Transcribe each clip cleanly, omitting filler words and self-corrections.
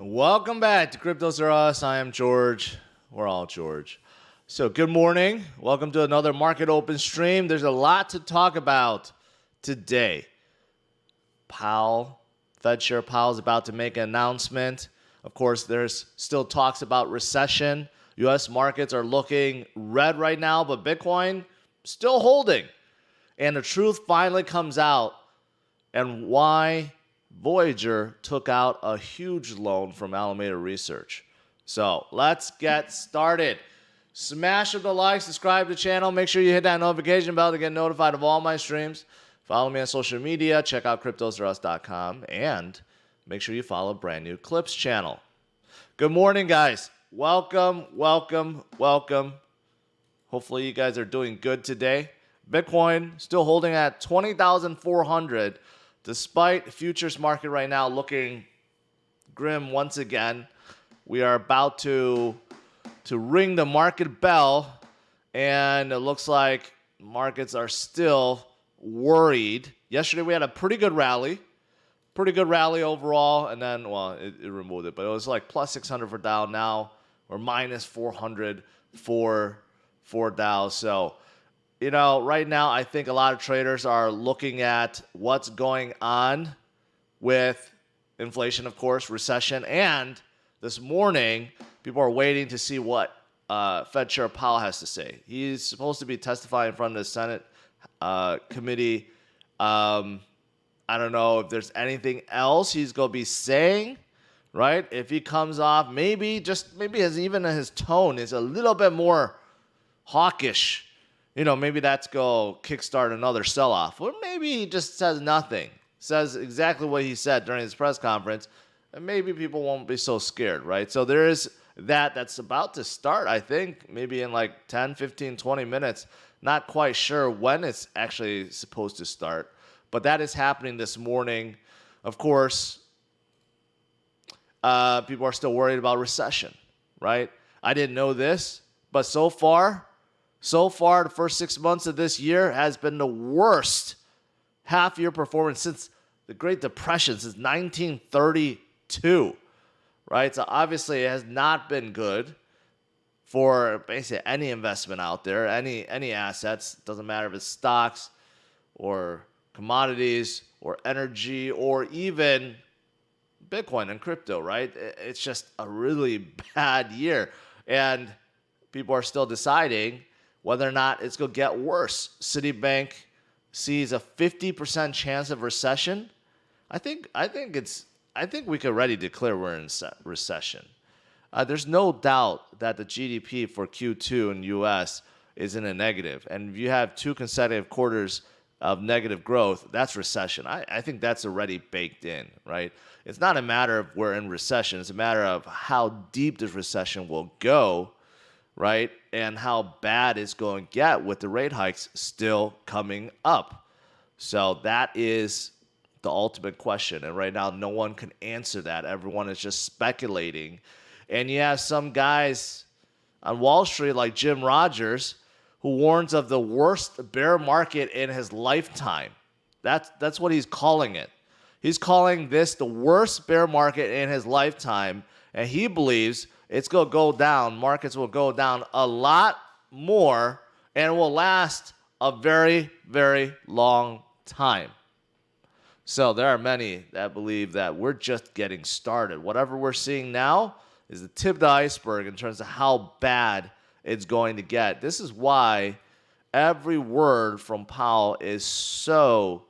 Welcome back to CryptosRUs. I am George. We're all George. So good morning. Welcome to another Market Open stream. There's a lot to talk about today. Fed Chair Powell is about to make an announcement. Of course, there's still talks about recession. U.S. markets are looking red right now, but Bitcoin still holding. And the truth finally comes out and why Voyager took out a huge loan from Alameda Research. So let's get started. Smash up the like, subscribe to the channel. Make sure you hit that notification bell to get notified of all my streams. Follow me on social media. Check out CryptosRUs.com. And make sure you follow brand new Clips channel. Good morning, guys. Welcome, welcome, welcome. Hopefully you guys are doing good today. Bitcoin still holding at 20,400. Despite futures market right now looking grim once again, we are about to ring the market bell, and it looks like markets are still worried. Yesterday we had a pretty good rally overall, and then, well, it removed it, but it was like plus 600 for Dow. Now we're minus 400 for Dow. So, you know, right now, I think a lot of traders are looking at what's going on with inflation, of course, recession. And this morning, people are waiting to see what Fed Chair Powell has to say. He's supposed to be testifying in front of the Senate committee. I don't know if there's anything else he's going to be saying, right? If he comes off, maybe even his tone is a little bit more hawkish. You know, maybe that's go kickstart another sell-off. Or maybe he just says nothing, says exactly what he said during his press conference, and maybe people won't be so scared, right? So there is that's about to start, I think, maybe in like 10, 15, 20 minutes. Not quite sure when it's actually supposed to start, but that is happening this morning. Of course, people are still worried about recession, right? I didn't know this, but so far, the first 6 months of this year has been the worst half-year performance since the Great Depression, since 1932, right? So obviously it has not been good for basically any investment out there, any assets. Doesn't matter if it's stocks or commodities or energy or even Bitcoin and crypto, right? It's just a really bad year. And people are still deciding whether or not it's going to get worse. Citibank sees a 50% chance of recession. I think we could already declare we're in recession. There's no doubt that the GDP for Q2 in the U.S. is in a negative. And if you have 2 consecutive quarters of negative growth, that's recession. I think that's already baked in, right? It's not a matter of we're in recession. It's a matter of how deep this recession will go, right? And how bad it's going to get with the rate hikes still coming up. So that is the ultimate question. And right now, no one can answer that. Everyone is just speculating. And you have some guys on Wall Street like Jim Rogers who warns of the worst bear market in his lifetime. That's what he's calling it. He's calling this the worst bear market in his lifetime. And he believes it's going to go down. Markets will go down a lot more and will last a very, very long time. So there are many that believe that we're just getting started. Whatever we're seeing now is the tip of the iceberg in terms of how bad it's going to get. This is why every word from Powell is so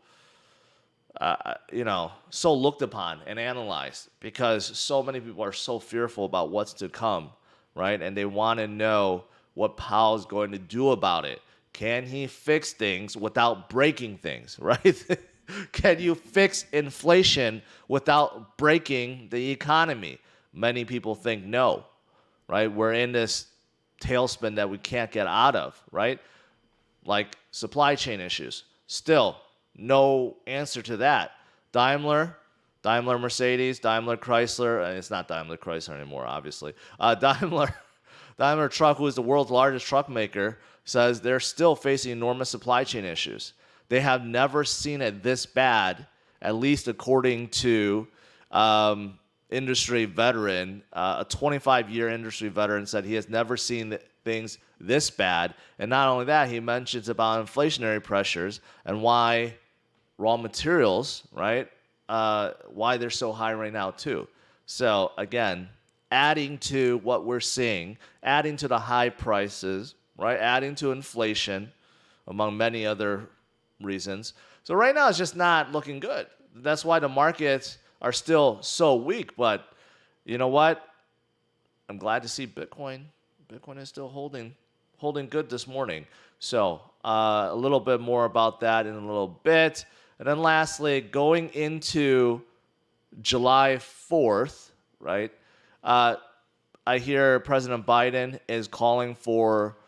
so looked upon and analyzed, because so many people are so fearful about what's to come, right? And they want to know what Powell's going to do about it. Can he fix things without breaking things, right? Can you fix inflation without breaking the economy? Many people think no, right? We're in this tailspin that we can't get out of, right? Like supply chain issues. Still, no answer to that. Daimler, Mercedes, Daimler Chrysler, and it's not Daimler Chrysler anymore, obviously. Daimler Truck, who is the world's largest truck maker, says they're still facing enormous supply chain issues. They have never seen it this bad, at least according to industry veteran, a 25-year industry veteran, said he has never seen things this bad. And not only that, he mentions about inflationary pressures and why raw materials, right, why they're so high right now too. So again, adding to what we're seeing, adding to the high prices, right, adding to inflation, among many other reasons. So right now it's just not looking good. That's why the markets are still so weak. But you know what? I'm glad to see Bitcoin. Bitcoin is still holding good this morning. So a little bit more about that in a little bit. And then lastly, going into July 4th, right? I hear President Biden is calling for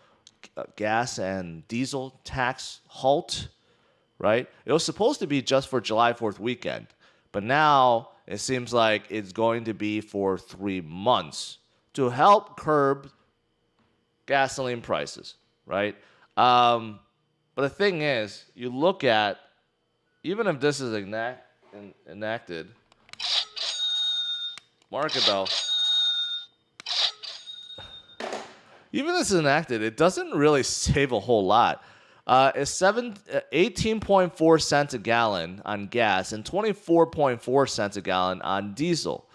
gas and diesel tax halt, right? It was supposed to be just for July 4th weekend, but now it seems like it's going to be for 3 months to help curb gasoline prices, right? But the thing is, you look at, even if this is enacted, market though, even if this is enacted, it doesn't really save a whole lot. It's 18.4 cents a gallon on gas and 24.4 cents a gallon on diesel,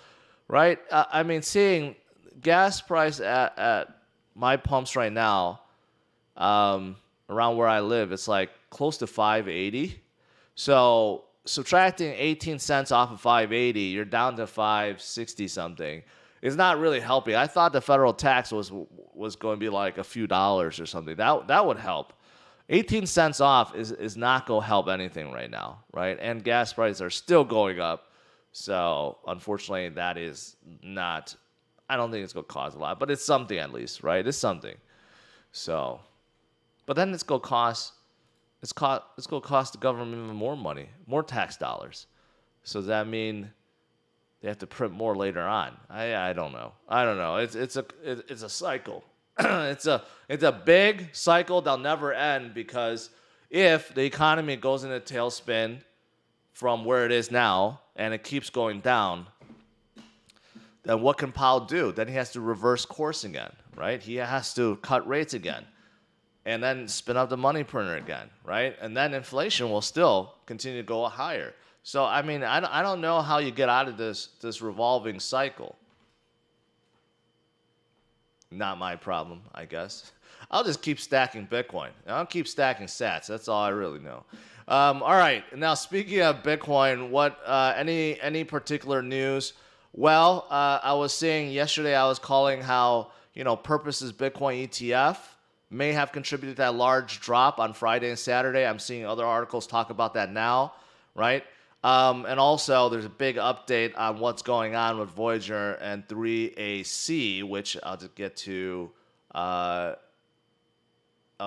right? I mean, seeing gas price at my pumps right now, around where I live, it's like close to $5.80. So subtracting 18 cents off of $5.80, you're down to $5.60 something. It's not really helping. I thought the federal tax was going to be like a few dollars or something. That would help. 18 cents off is not going to help anything right now, right? And gas prices are still going up. So unfortunately, that is not, I don't think it's going to cause a lot, but it's something at least, right? It's something. So, but then it's going to cost the government even more money, more tax dollars. So does that mean they have to print more later on? I don't know. It's a cycle. It's a big cycle that'll never end, because if the economy goes in a tailspin from where it is now and it keeps going down, then what can Powell do? Then he has to reverse course again, right? He has to cut rates again and then spin up the money printer again, right? And then inflation will still continue to go higher. So, I mean, I don't know how you get out of this revolving cycle. Not my problem, I guess. I'll just keep stacking Bitcoin. I'll keep stacking sats. That's all I really know. All right. Now, speaking of Bitcoin, what any particular news? Well, I was saying yesterday, I was calling how, Purpose's Bitcoin ETF may have contributed to that large drop on Friday and Saturday. I'm seeing other articles talk about that now, right? And also, there's a big update on what's going on with Voyager and 3AC, which I'll just get to. I'll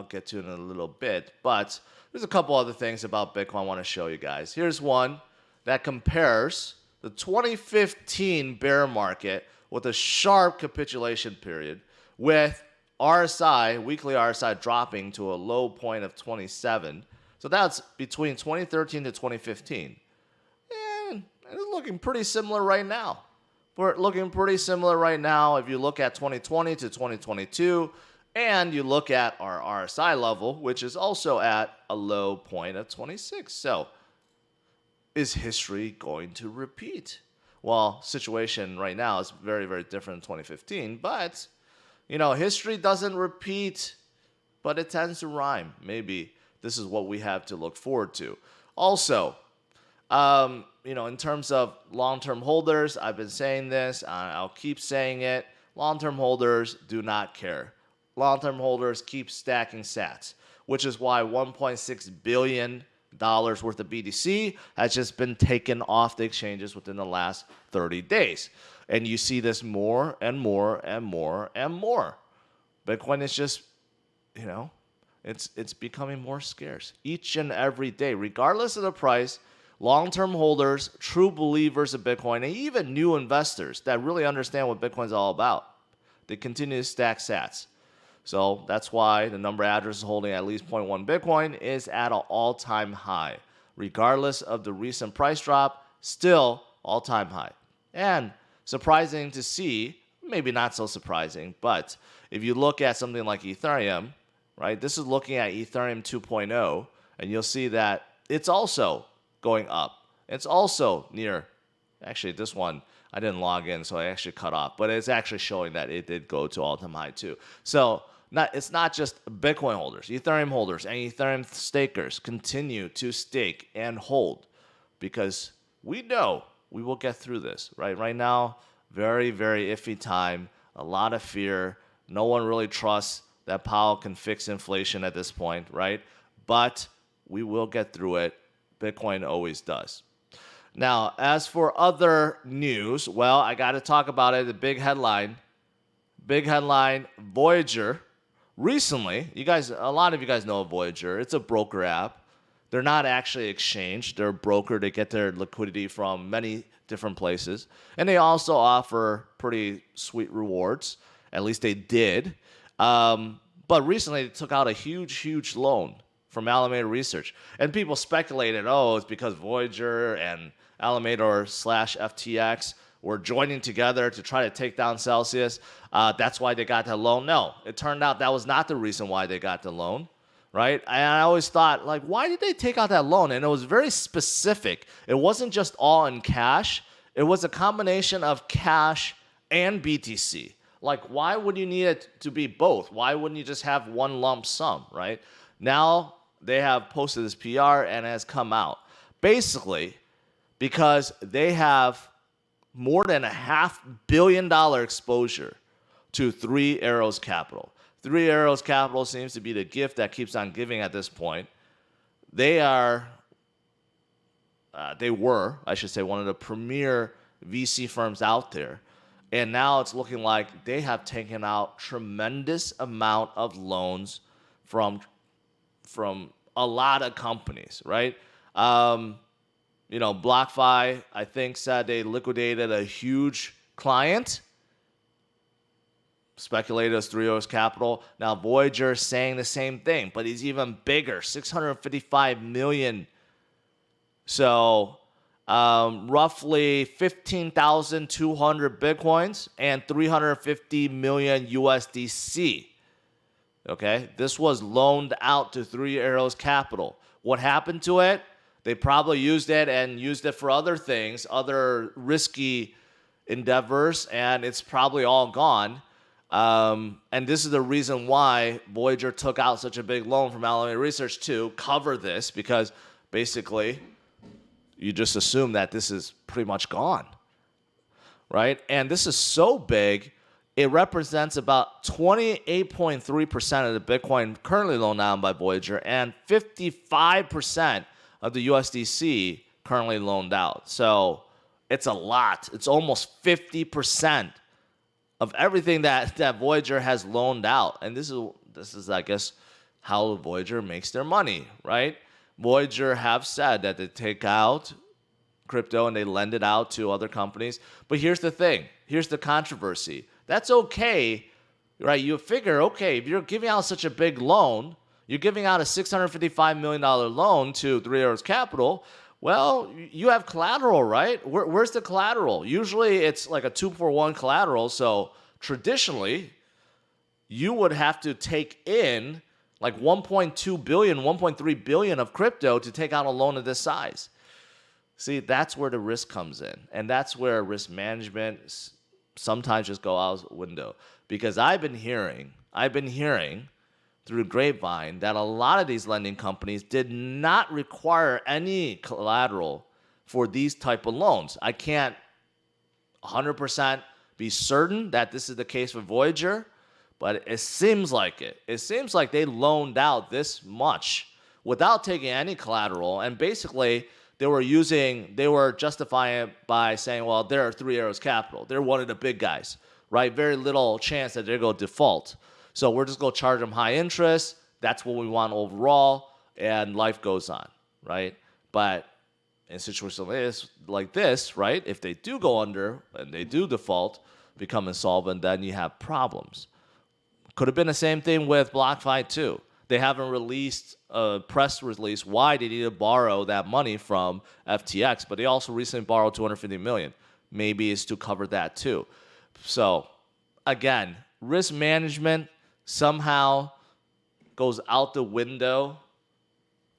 get to in a little bit. But there's a couple other things about Bitcoin I want to show you guys. Here's one that compares the 2015 bear market with a sharp capitulation period, with RSI, weekly RSI, dropping to a low point of 27. So that's between 2013 to 2015. And it's looking pretty similar right now. We're looking pretty similar right now if you look at 2020 to 2022, and you look at our RSI level, which is also at a low point of 26. So is history going to repeat? Well, situation right now is very, very different in 2015, but, history doesn't repeat, but it tends to rhyme. Maybe this is what we have to look forward to. Also, in terms of long-term holders, I've been saying this, I'll keep saying it. Long-term holders do not care. Long-term holders keep stacking sats, which is why $1.6 billion worth of BTC has just been taken off the exchanges within the last 30 days. And you see this more and more and more and more. Bitcoin is just, it's becoming more scarce each and every day, regardless of the price. Long-term holders, true believers of Bitcoin, and even new investors that really understand what Bitcoin's all about, they continue to stack sats. So that's why the number of addresses holding at least 0.1 Bitcoin is at an all-time high. Regardless of the recent price drop, still all-time high. And surprising to see, maybe not so surprising, but if you look at something like Ethereum, right, this is looking at Ethereum 2.0, and you'll see that it's also going up. It's also near, actually this one, I didn't log in, so I actually cut off, but it's actually showing that it did go to all-time high too. So it's not just Bitcoin holders, Ethereum holders, and Ethereum stakers continue to stake and hold because we know we will get through this, right? Right now, very, very iffy time, a lot of fear. No one really trusts that Powell can fix inflation at this point, right? But we will get through it. Bitcoin always does. Now, as for other news, well, I got to talk about it. The big headline, Voyager. Recently, a lot of you guys know Voyager. It's a broker app. They're not actually exchange. They're a broker. They get their liquidity from many different places. And they also offer pretty sweet rewards. At least they did. But recently, they took out a huge loan from Alameda Research. And people speculated, it's because Voyager and Alameda or /FTX were joining together to try to take down Celsius. That's why they got that loan. No, it turned out that was not the reason why they got the loan, right? And I always thought, like, why did they take out that loan? And it was very specific. It wasn't just all in cash. It was a combination of cash and BTC. Like, why would you need it to be both? Why wouldn't you just have one lump sum, right? Now they have posted this PR and it has come out. Basically, because they have more than $500 million exposure to Three Arrows Capital. Three Arrows Capital seems to be the gift that keeps on giving at this point. They were, I should say, one of the premier VC firms out there. And now it's looking like they have taken out tremendous amount of loans from a lot of companies, right? BlockFi, I think, said they liquidated a huge client. Speculated as Three Arrows Capital. Now Voyager is saying the same thing, but he's even bigger, $655 million. So roughly 15,200 Bitcoins and 350 million USDC. Okay, this was loaned out to Three Arrows Capital. What happened to it? They probably used it for other things, other risky endeavors, and it's probably all gone. And this is the reason why Voyager took out such a big loan from Alameda Research to cover this, because basically you just assume that this is pretty much gone, right? And this is so big, it represents about 28.3% of the Bitcoin currently loaned out by Voyager and 55% of the USDC currently loaned out. So it's a lot. It's almost 50% of everything that Voyager has loaned out. And this is, I guess, how Voyager makes their money, right? Voyager have said that they take out crypto and they lend it out to other companies. But here's the thing. Here's the controversy. That's okay, right? You figure, okay, if you're giving out such a big loan, you're giving out a $655 million loan to Three Arrows Capital, well, you have collateral, right? Where's the collateral? Usually it's like a 2-for-1 collateral. So traditionally, you would have to take in like 1.2 billion, 1.3 billion of crypto to take out a loan of this size. See, that's where the risk comes in. And that's where risk management sometimes just go out the window. Because I've been hearing through the grapevine that a lot of these lending companies did not require any collateral for these type of loans. I can't 100% be certain that this is the case for Voyager, but it seems like it. It seems like they loaned out this much without taking any collateral, and basically they were justifying it by saying, well, they're Three Arrows Capital. They're one of the big guys, right? Very little chance that they're going to default. So we're just going to charge them high interest. That's what we want overall, and life goes on, right? But in situations like this, right, if they do go under and they do default, become insolvent, then you have problems. Could have been the same thing with BlockFi too. They haven't released a press release why they need to borrow that money from FTX, but they also recently borrowed $250 million. maybe is to cover that too. So again, risk management somehow goes out the window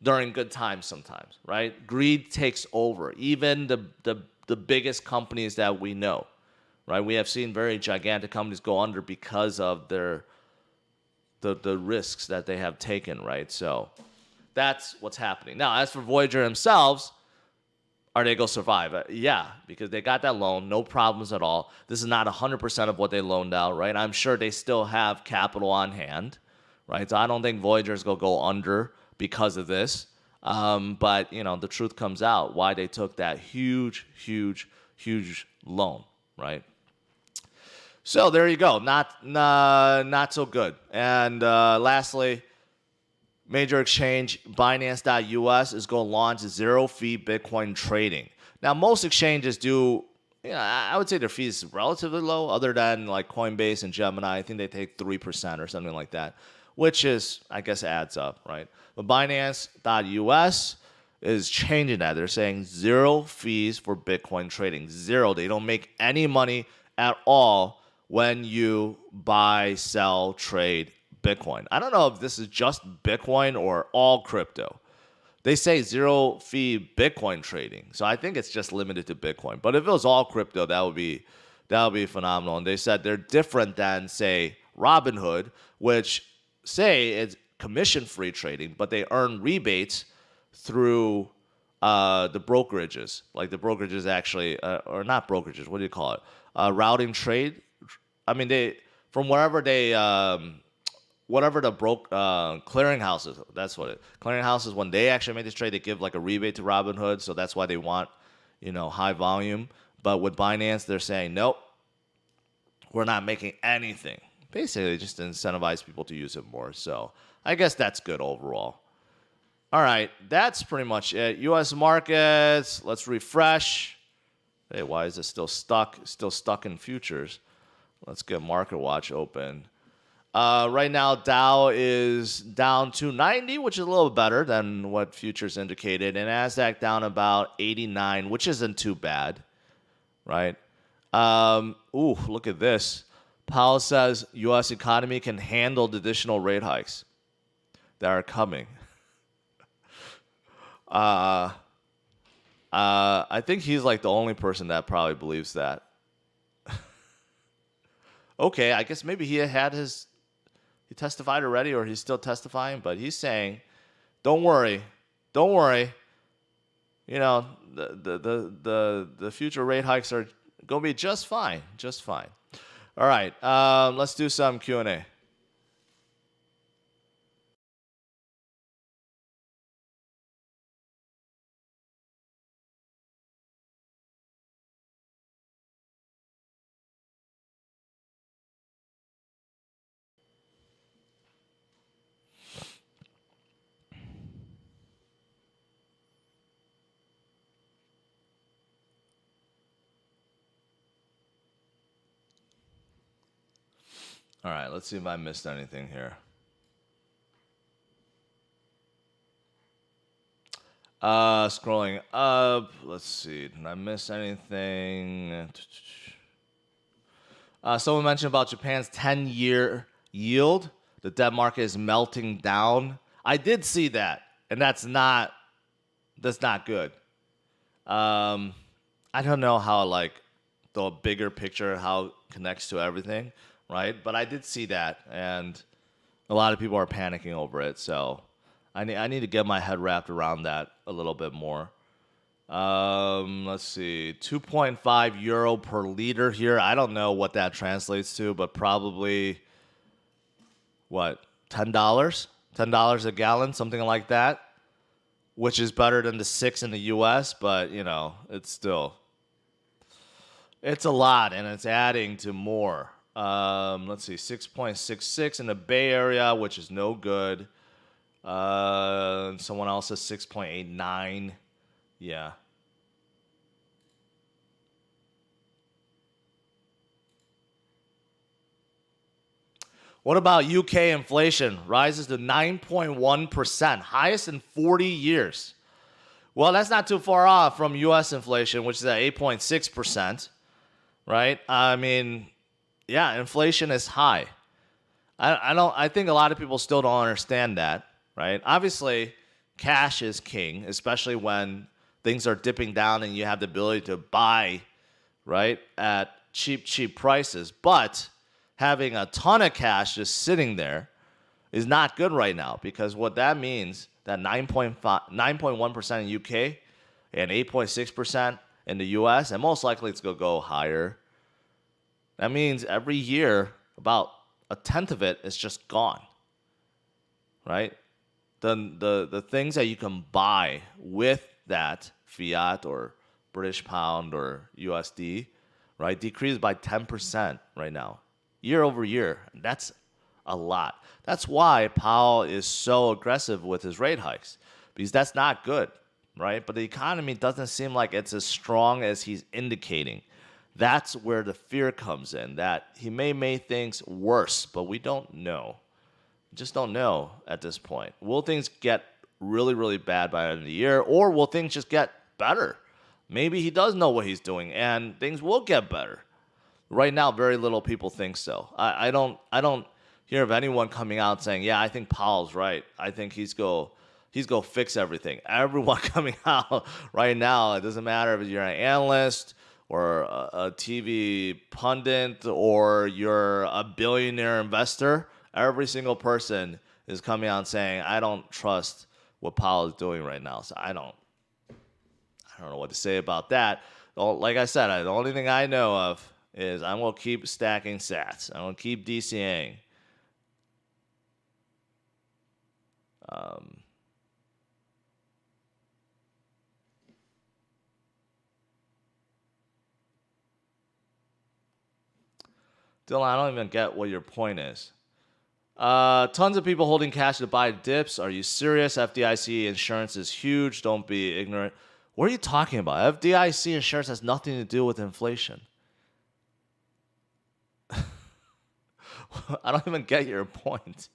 during good times sometimes, right? Greed takes over, even the biggest companies that we know, right? We have seen very gigantic companies go under because of the risks that they have taken, right? So that's what's happening. Now, as for Voyager themselves, are they going to survive? Yeah, because they got that loan, no problems at all. This is not 100% of what they loaned out, right? I'm sure they still have capital on hand, right? So I don't think Voyager is going to go under because of this. But, the truth comes out why they took that huge loan, right? So there you go. Not so good. And lastly, major exchange Binance.us is going to launch zero-fee Bitcoin trading. Now, most exchanges do, I would say their fees is relatively low, other than like Coinbase and Gemini. I think they take 3% or something like that, which is, I guess, adds up, right? But Binance.us is changing that. They're saying zero fees for Bitcoin trading. Zero. They don't make any money at all when you buy, sell, trade Bitcoin. I don't know if this is just Bitcoin or all crypto. They say zero fee Bitcoin trading. So I think it's just limited to Bitcoin. But if it was all crypto, that would be phenomenal. And they said they're different than, say, Robinhood, which say it's commission-free trading, but they earn rebates through the brokerages. Like the brokerages actually, or not brokerages, what do you call it? Routing trade. I mean, they from wherever they, whatever the clearinghouses, that's what it. Clearinghouses, when they actually make this trade, they give like a rebate to Robinhood, so that's why they want, high volume. But with Binance, they're saying, nope, we're not making anything. Basically, just to incentivize people to use it more. So I guess that's good overall. All right, that's pretty much it. U.S. markets, let's refresh. Hey, why is it still stuck? Still stuck in futures. Let's get Market Watch open. Right now, Dow is down 290, which is a little better than what futures indicated. And NASDAQ down about 89, which isn't too bad, right? Look at this. Powell says U.S. economy can handle the additional rate hikes that are coming. I think he's like the only person that probably believes that. Okay, I guess maybe he testified already, or he's still testifying, but he's saying, don't worry. The future rate hikes are going to be just fine. All right, let's do some Q&A. All right, let's see if I missed anything here. Scrolling up, let's see. Did I miss anything? Someone mentioned about Japan's 10-year yield. The debt market is melting down. I did see that, and that's not good. I don't know how, like, the bigger picture, how it connects to everything, right? But I did see that, and a lot of people are panicking over it. So I need to get my head wrapped around that a little bit more. Let's see, 2.5 euro per liter here. I don't know what that translates to, but probably, what, $10? $10 a gallon, something like that, which is better than the 6 in the U.S., but, it's a lot, and it's adding to more. Let's see, 6.66 in the Bay Area, which is no good. Someone else says 6.89. Yeah. What about UK inflation? Rises to 9.1%, highest in 40 years. Well, that's not too far off from U.S. inflation, which is at 8.6%. right? I mean, yeah, inflation is high. I think a lot of people still don't understand that, right? Obviously, cash is king, especially when things are dipping down and you have the ability to buy, right, at cheap prices. But having a ton of cash just sitting there is not good right now, because what that means that 9.1% in UK and 8.6% in the US, and most likely it's going to go higher. That means every year about a tenth of it is just gone, right? The things that you can buy with that fiat or British pound or USD, right, decreased by 10% right now, year over year. That's a lot. That's why Powell is so aggressive with his rate hikes, because that's not good, right? But the economy doesn't seem like it's as strong as he's indicating. That's where the fear comes in, that he may make things worse, but we don't know. We just don't know at this point. Will things get really, really bad by the end of the year, or will things just get better? Maybe he does know what he's doing, and things will get better. Right now, very little people think so. I don't hear of anyone coming out saying, "Yeah, I think Powell's right. I think he's go fix everything." Everyone coming out right now, it doesn't matter if you're an analyst or a TV pundit or you're a billionaire investor. Every single person is coming out saying, "I don't trust what Powell is doing right now." So I don't know what to say about that. Like I said, the only thing I know of is I'm going to keep stacking sats. I'm going to keep DCAing. Dylan, I don't even get what your point is. Tons of people holding cash to buy dips. Are you serious? FDIC insurance is huge. Don't be ignorant. What are you talking about? FDIC insurance has nothing to do with inflation. I don't even get your point.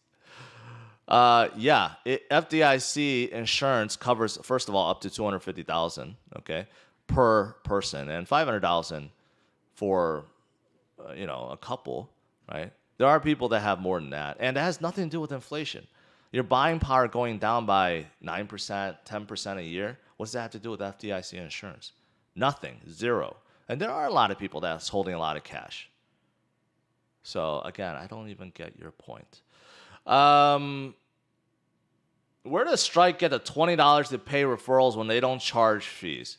FDIC insurance covers, first of all, up to $250,000, okay, per person, and $500,000 for a couple, right? There are people that have more than that, and it has nothing to do with inflation. Your buying power going down by 9%, 10% a year. What does that have to do with FDIC insurance? Nothing, zero. And there are a lot of people that's holding a lot of cash. So again, I don't even get your point. Where does Strike get the $20 to pay referrals when they don't charge fees?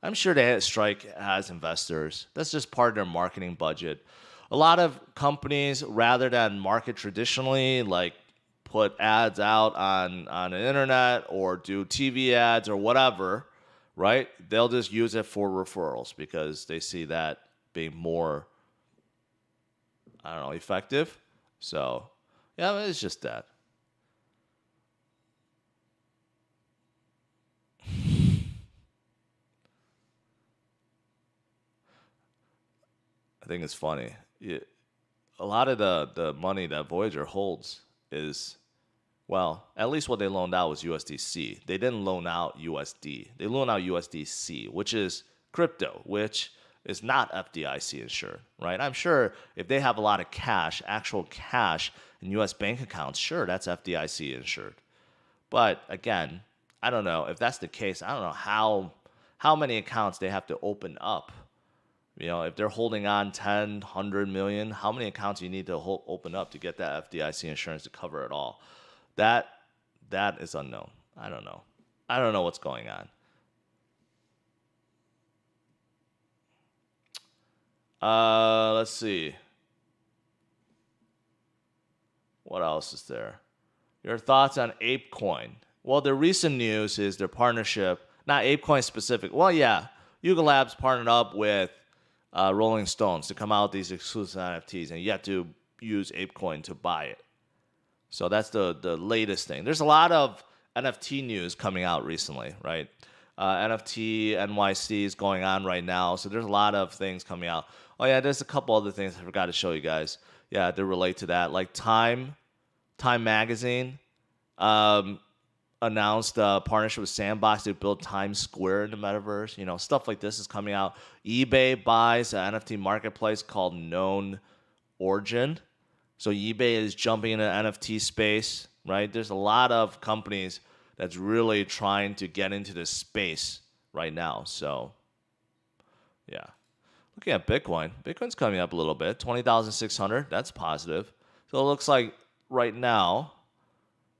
I'm sure Strike has investors. That's just part of their marketing budget. A lot of companies, rather than market traditionally, like put ads out on the internet or do TV ads or whatever, right? They'll just use it for referrals because they see that being more, effective. So, yeah, it's just that. I think it's funny. A lot of the money that Voyager holds is, well, at least what they loaned out was USDC. They didn't loan out USD. They loaned out USDC, which is crypto, which is not FDIC insured, right? I'm sure if they have a lot of cash, actual cash in US bank accounts, sure, that's FDIC insured. But again, I don't know if that's the case. I don't know how many accounts they have to open up. If they're holding on 10, 100 million, how many accounts you need to open up to get that FDIC insurance to cover it all? That is unknown. I don't know. I don't know what's going on. Let's see. What else is there? Your thoughts on ApeCoin? Well, the recent news is their partnership, not ApeCoin specific. Well, yeah, Yuga Labs partnered up with Rolling Stones to come out with these exclusive NFTs, and you have to use ApeCoin to buy it. So that's the latest thing. There's a lot of NFT news coming out recently, right? NFT NYC is going on right now, so there's a lot of things coming out. Oh yeah, there's a couple other things I forgot to show you guys. Yeah, they relate to that, like Time Magazine. announced a partnership with Sandbox to build Times Square in the metaverse. You know, stuff like this is coming out. eBay buys an NFT marketplace called Known Origin. So eBay is jumping into the NFT space, right? There's a lot of companies that's really trying to get into this space right now. So, yeah. Looking at Bitcoin, Bitcoin's coming up a little bit, 20,600. That's positive. So it looks like right now,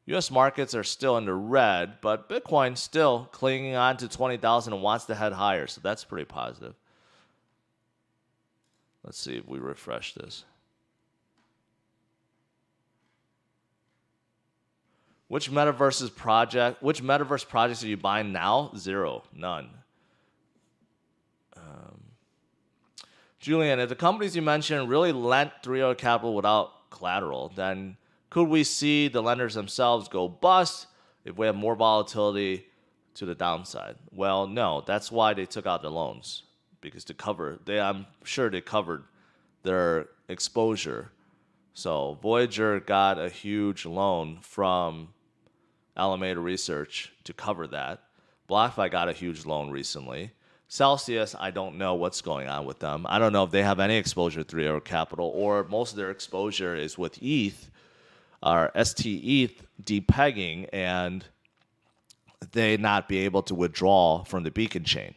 U.S. markets are still in the red, but Bitcoin's still clinging on to 20,000 and wants to head higher. So that's pretty positive. Let's see if we refresh this. Which metaverse projects are you buying now? Zero. None. Julian, if the companies you mentioned really lent 3 capital without collateral, then could we see the lenders themselves go bust if we have more volatility to the downside? Well, no. That's why they took out the loans, because I'm sure they covered their exposure. So Voyager got a huge loan from Alameda Research to cover that. BlockFi got a huge loan recently. Celsius, I don't know what's going on with them. I don't know if they have any exposure to 3 capital, or most of their exposure is with ETH, or ST-ETH depegging, and they not be able to withdraw from the beacon chain,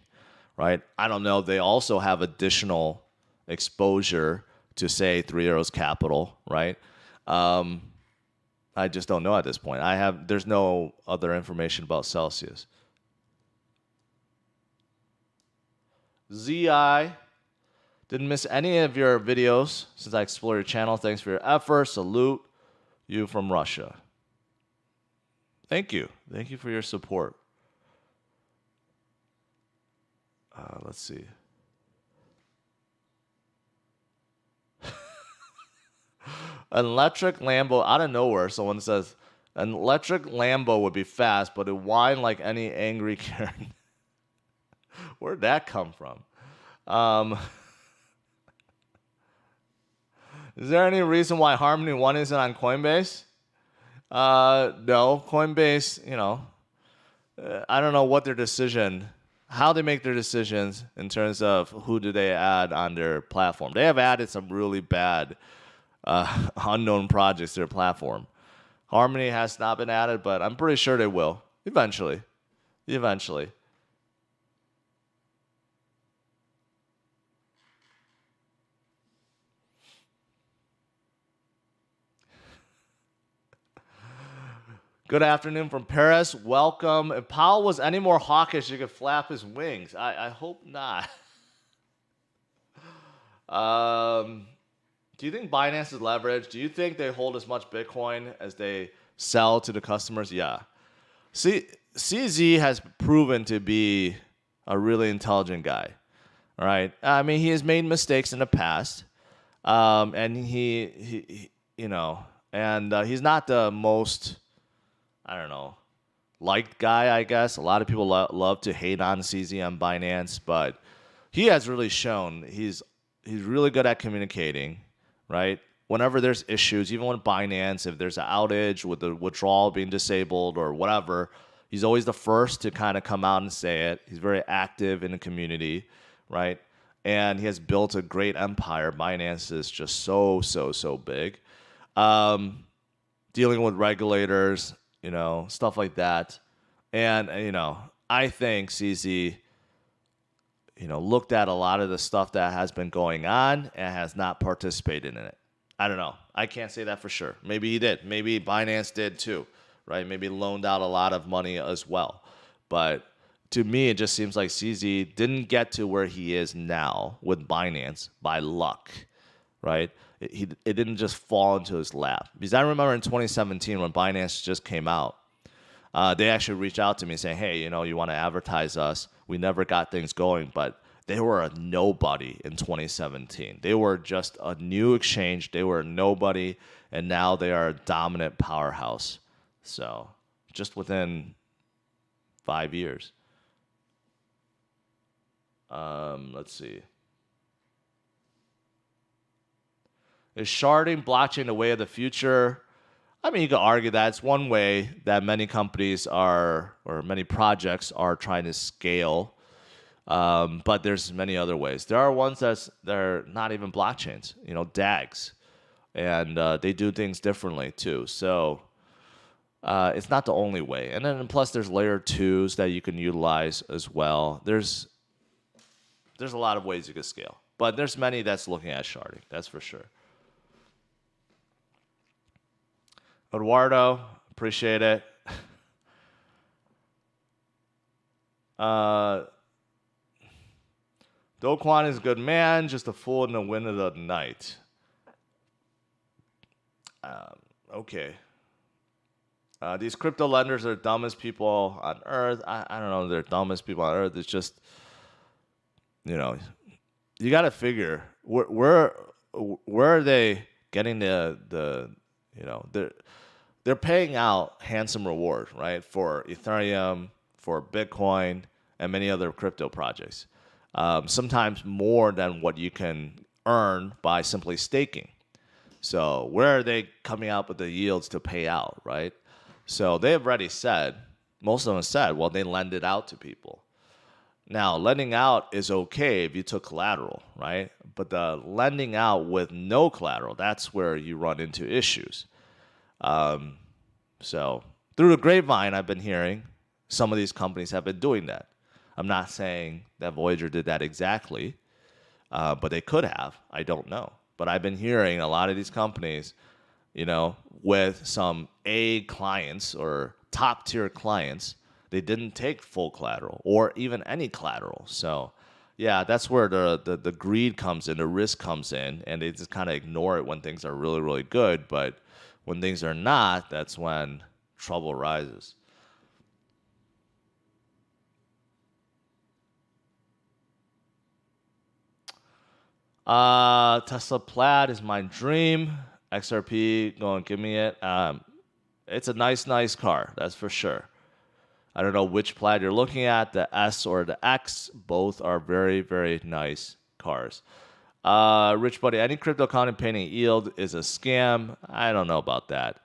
right? I don't know if they also have additional exposure to, say, 3 capital, right? I just don't know at this point. There's no other information about Celsius. ZI, didn't miss any of your videos since I explored your channel. Thanks for your effort. Salute you from Russia. Thank you. Thank you for your support. Let's see. An electric Lambo out of nowhere. Someone says an electric Lambo would be fast, but it whine like any angry Karen. Where'd that come from? Is there any reason why Harmony 1 isn't on Coinbase? No. Coinbase, I don't know what how they make their decisions in terms of who do they add on their platform. They have added some really bad unknown projects to their platform. Harmony has not been added, but I'm pretty sure they will eventually. Good afternoon from Paris. Welcome. If Powell was any more hawkish, he could flap his wings. I hope not. Do you think Binance is leveraged? Do you think they hold as much Bitcoin as they sell to the customers? Yeah. CZ has proven to be a really intelligent guy. All right. I mean, he has made mistakes in the past, and he's not the most, I don't know, liked guy, I guess. A lot of people love to hate on CZ on Binance, but he has really shown he's really good at communicating, right? Whenever there's issues, even with Binance, if there's an outage with the withdrawal being disabled or whatever, he's always the first to kind of come out and say it. He's very active in the community, right? And he has built a great empire. Binance is just so big. Dealing with regulators, stuff like that. And, I think CZ, looked at a lot of the stuff that has been going on and has not participated in it. I don't know. I can't say that for sure. Maybe he did. Maybe Binance did too, right? Maybe loaned out a lot of money as well. But to me, it just seems like CZ didn't get to where he is now with Binance by luck, right? It didn't just fall into his lap. Because I remember in 2017 when Binance just came out, they actually reached out to me saying, hey, you want to advertise us. We never got things going, but they were a nobody in 2017. They were just a new exchange. They were a nobody, and now they are a dominant powerhouse. So just within 5 years. Let's see. Is sharding blockchain the way of the future? I mean, you could argue that it's one way that many companies are, or many projects are trying to scale. But there's many other ways. There are ones they're not even blockchains, DAGs, and they do things differently too. So it's not the only way. And then plus there's layer 2s that you can utilize as well. There's a lot of ways you can scale, but there's many that's looking at sharding. That's for sure. Eduardo, appreciate it. Do Kwon is a good man, just a fool in the wind of the night. Okay. These crypto lenders are the dumbest people on earth. I don't know, they're the dumbest people on earth. It's just, you got to figure where are they getting they're paying out handsome reward, right, for Ethereum, for Bitcoin, and many other crypto projects. Sometimes more than what you can earn by simply staking. So where are they coming out with the yields to pay out, right? So they have already said, most of them have said, well, they lend it out to people. Now, lending out is okay if you took collateral, right? But the lending out with no collateral, that's where you run into issues. So through the grapevine, I've been hearing some of these companies have been doing that. I'm not saying that Voyager did that exactly, but they could have. I don't know. But I've been hearing a lot of these companies, with some A clients or top tier clients, they didn't take full collateral or even any collateral. So, yeah, that's where the greed comes in, the risk comes in, and they just kind of ignore it when things are really, really good. But when things are not, that's when trouble rises. Tesla Plaid is my dream. XRP, go and give me it. It's a nice car, that's for sure. I don't know which Plaid you're looking at, the S or the X. Both are very, very nice cars. Rich Buddy, any crypto content painting yield is a scam. I don't know about that.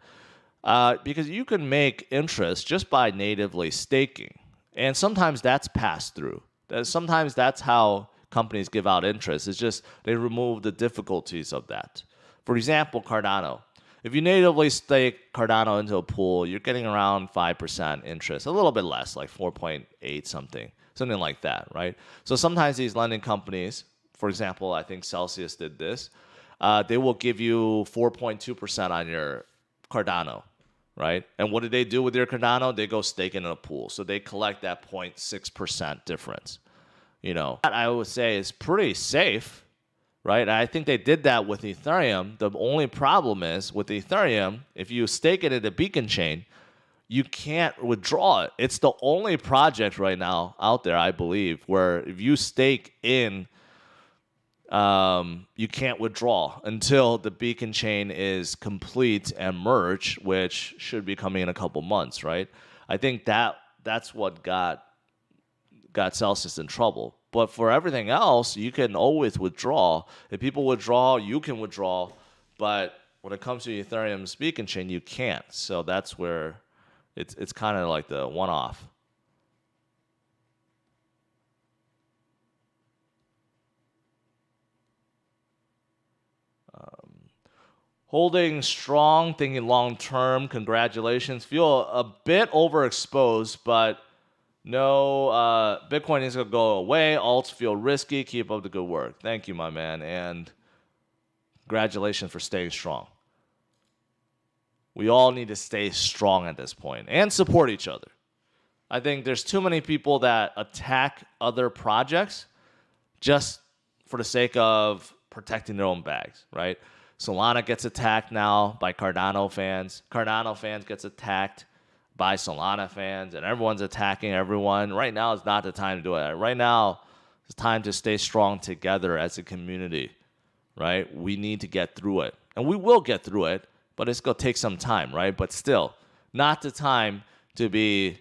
Because you can make interest just by natively staking. And sometimes that's passed through. Sometimes that's how companies give out interest. It's just they remove the difficulties of that. For example, Cardano. If you natively stake Cardano into a pool, you're getting around 5% interest, a little bit less, like 4.8 something like that, right? So sometimes these lending companies, for example, I think Celsius did this, they will give you 4.2% on your Cardano, right? And what do they do with their Cardano? They go stake it in a pool. So they collect that 0.6% difference. That I would say is pretty safe, right? And I think they did that with Ethereum. The only problem is with Ethereum, if you stake it in the Beacon chain, you can't withdraw it. It's the only project right now out there, I believe, where if you stake in, you can't withdraw until the Beacon chain is complete and merged, which should be coming in a couple months, right? I think that's what got Celsius in trouble. But for everything else, you can always withdraw. If people withdraw, you can withdraw. But when it comes to Ethereum's Beacon chain, you can't. So that's where it's kind of like the one-off. Holding strong, thinking long-term. Congratulations. Feel a bit overexposed, but no, Bitcoin is going to go away. Alts feel risky. Keep up the good work. Thank you, my man. And congratulations for staying strong. We all need to stay strong at this point and support each other. I think there's too many people that attack other projects just for the sake of protecting their own bags, right? Solana gets attacked now by Cardano fans. Cardano fans gets attacked by Solana fans, and everyone's attacking everyone. Right now is not the time to do it. Right now, it's time to stay strong together as a community, right? We need to get through it. And we will get through it, but it's going to take some time, right? But still, not the time to be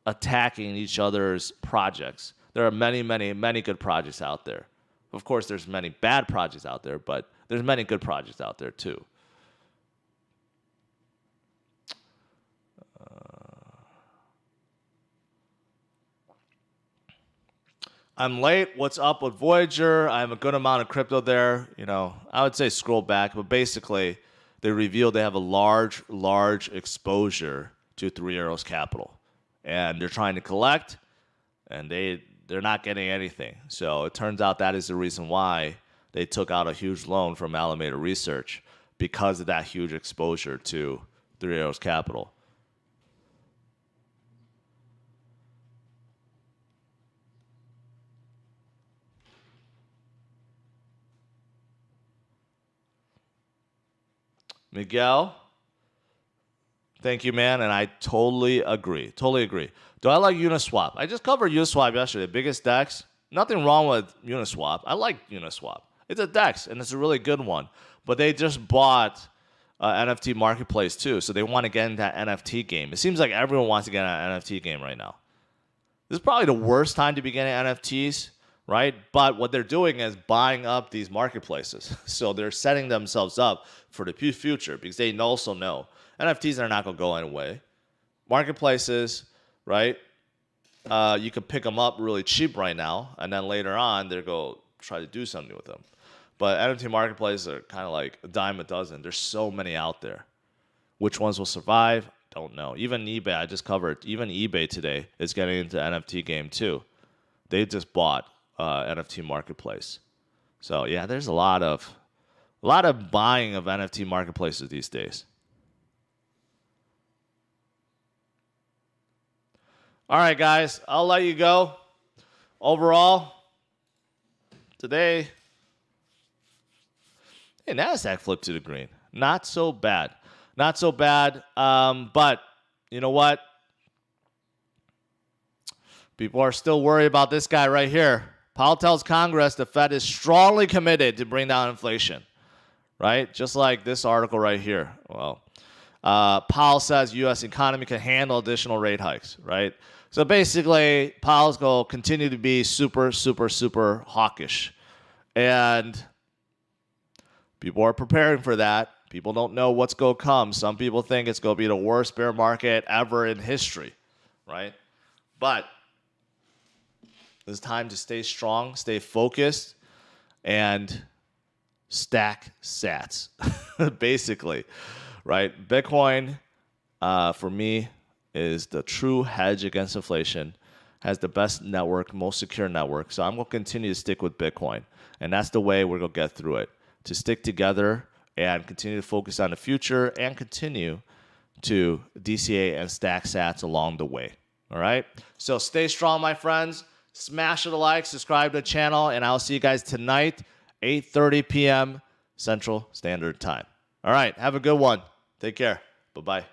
attacking each other's projects. There are many, many, many good projects out there. Of course, there's many bad projects out there, but there's many good projects out there too. I'm late. What's up with Voyager? I have a good amount of crypto there. You know, I would say scroll back, but basically they revealed they have a large exposure to Three Arrows Capital. And they're trying to collect, and they're not getting anything. So it turns out that is the reason why they took out a huge loan from Alameda Research, because of that huge exposure to Three Arrows Capital. Miguel, thank you, man, and I totally agree. Totally agree. Do I like Uniswap? I just covered Uniswap yesterday. Biggest DEX. Nothing wrong with Uniswap. I like Uniswap. It's a DEX, and it's a really good one. But they just bought NFT marketplace too, so they want to get into that NFT game. It seems like everyone wants to get into an NFT game right now. This is probably the worst time to be getting NFTs, right? But what they're doing is buying up these marketplaces. So they're setting themselves up for the future, because they also know NFTs are not going to go away. Marketplaces, right? You can pick them up really cheap right now, and then later on, they're going to try to do something with them. But NFT marketplaces are kind of like a dime a dozen. There's so many out there. Which ones will survive? Don't know. Even eBay, I just covered. Even eBay today is getting into NFT game too. They just bought NFT marketplace. So yeah, there's a lot of buying of NFT marketplaces these days. All right, guys, I'll let you go. Overall, today, hey, NASDAQ flipped to the green. Not so bad. Not so bad. But you know what? People are still worried about this guy right here. Powell tells Congress the Fed is strongly committed to bring down inflation. Right? Just like this article right here. Well, Powell says U.S. economy can handle additional rate hikes. Right? So basically, Powell's going to continue to be super hawkish. And people are preparing for that. People don't know what's going to come. Some people think it's going to be the worst bear market ever in history, right? But it's time to stay strong, stay focused, and stack sats, basically, right? Bitcoin, for me, is the true hedge against inflation, has the best network, most secure network. So I'm going to continue to stick with Bitcoin. And that's the way we're going to get through it. To stick together and continue to focus on the future and continue to DCA and stack sats along the way. All right? So stay strong, my friends. Smash the like, subscribe to the channel, and I'll see you guys tonight, 8:30 p.m. Central Standard Time. All right. Have a good one. Take care. Bye-bye.